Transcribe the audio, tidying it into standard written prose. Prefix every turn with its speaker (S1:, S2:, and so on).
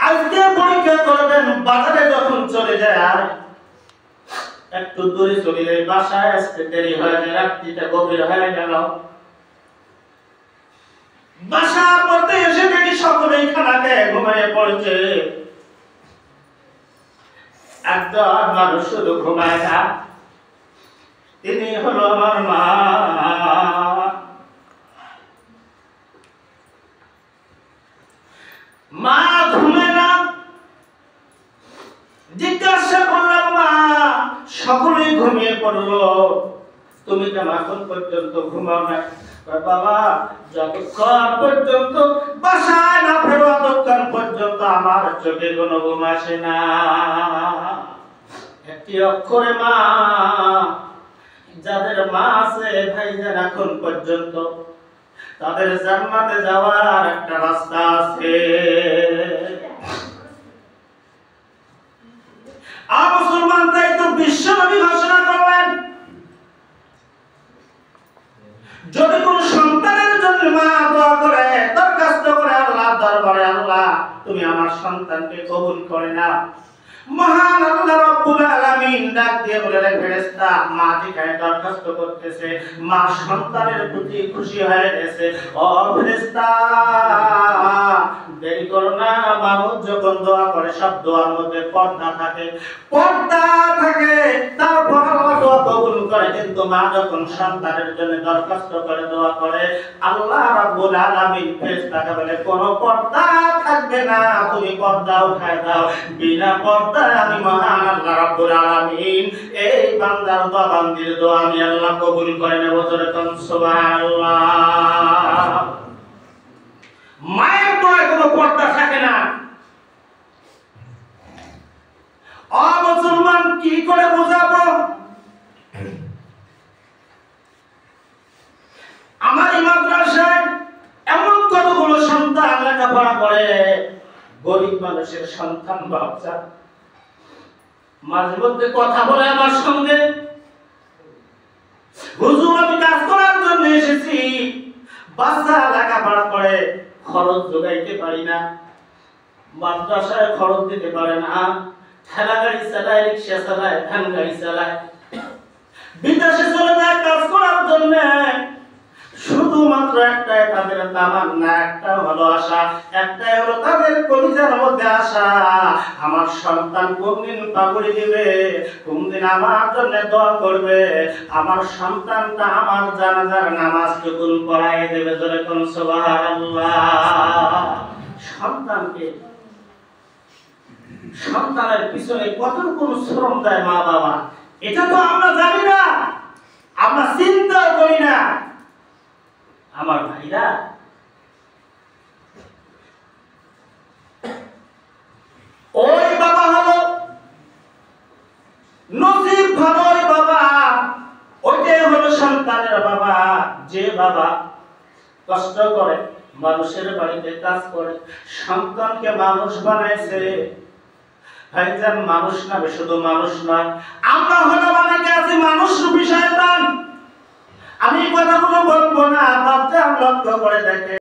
S1: আজকে পরীক্ষা করবেন, বাজারে যখন চলে যায়, একটু দূরে চলে যায়, বাসায় আসতে দেরি হয়ে যায়, রাত্রিটা গভীর হয়ে গেল। বাসা পড়তে এসে দেখি সকলেই খানা খেয়ে ঘুমিয়ে পড়েছে। একজন মানুষ শুধু ঘুমায় না, তিনি হলো আমার মা। মা ঘুমায় না। জিজ্ঞাসা করলাম, মা সকলেই ঘুমিয়ে পড়লো, তুমি কেন এখন পর্যন্ত ঘুমাও না? বাবা, যতক্ষণ পর্যন্ত বাসায় না ফেরো ততক্ষণ পর্যন্ত আমার চোখে কোনো ঘুম আসে না। একটি অক্ষরে মা। যাদের মা আছে ভাইজান এখন পর্যন্ত, তাদের জান্নাতে যাওয়ার একটা রাস্তা আছে। আর মুসলমান তাই তো বিশ্বনবী ঘোষণা করলেন, যদি কোন সন্তানের জন্য মা দোয়া করে, দরখাস্ত করে আল্লাহর দরবারে, আল্লাহ তুমি আমার সন্তানকে কবুল করে নাও, মহান আল্লাহ রাব্বুল আলামিন ডাক দিয়ে বলে, ফেরেশতা মা যেখানে দরখাস্ত করতেছে, মা সন্তানের প্রতি খুশি হয়ে গেছে। ও ফেরেশতা, দেরি করো না। মানুষ যখন দোয়া করে, সব দোয়ার মধ্যে পর্দা থাকে, তারপর আল্লাহ দোয়া কবুল করে। কিন্তু মা যখন সন্তানের জন্য দরখাস্ত করে, দোয়া করে, আল্লাহ রাব্বুল আলামিন ফেরেশতাকে বলে, কোনো পর্দা থাকবে না, তুমি পর্দা উঠায় দাও। বিনা পর্দায় আমি মহান আল্লাহ রাব্বুল আলামিন এই বান্দার দোয়া, বান্দির দোয়া আমি আল্লাহ কবুল করে নেব। জোরে কোন সুবহানাল্লাহ। মায়ের দোয়ায় কোনো পর্দা থাকে না। ও মুসলমান, কি করে বোঝাবো? আমার এই মাদ্রাসায় এমন কতগুলো সন্তান লেখাপড়া করে, গরিব মানুষের সন্তান, বাচ্চা মাঝে মধ্যে কথা বলে আমার সঙ্গে, হুজুর আমি কাজ করার জন্য এসেছি, বাচ্চা লেখাপড়া করে, খরচ যোগাইতে পারি না, মাদ্রাসায় খরচ দিতে পারে না, ঠেলা গাড়ি চালায়, রিক্সা চালায়, ভ্যান গাড়ি চালায়, বিদেশে চলে যায় কাজ করার জন্য। শুধুমাত্র একটাই তাদের তামান্না, একটা হলো আশা, একটাই হলো তাদের কলিজার মধ্যে আশা, আমার সন্তান কোনদিন পাগড়ি দিবে, কোনদিন আমার জন্য দোয়া করবে, আমার সন্তানটা আমার জানাজার নামাজ টুকুন পড়াই দেবে। জোরে কোন সুবহানাল্লাহ। সন্তানের পিছনে কতটুকু শ্রম দেয় মা বাবা, এটা তো আমরা জানি না, আমরা চিন্তা করি না। আমার ভাইরা, ওই বাবা হলো নসিব ভালো, ওই বাবা, ওইটাই হলো সন্তানের বাবা। যে বাবা কষ্ট করে, মানুষের বাড়িতে কাজ করে, সন্তানকে মানুষ বানাইছে। ভাইজান, মানুষ না, শুধু মানুষ না, আমরা হলো অনেকে আছি মানুষ রূপী শয়তান। আমি কথাগুলো বলবো না, ভাবতে লক্ষ্য করে দেখে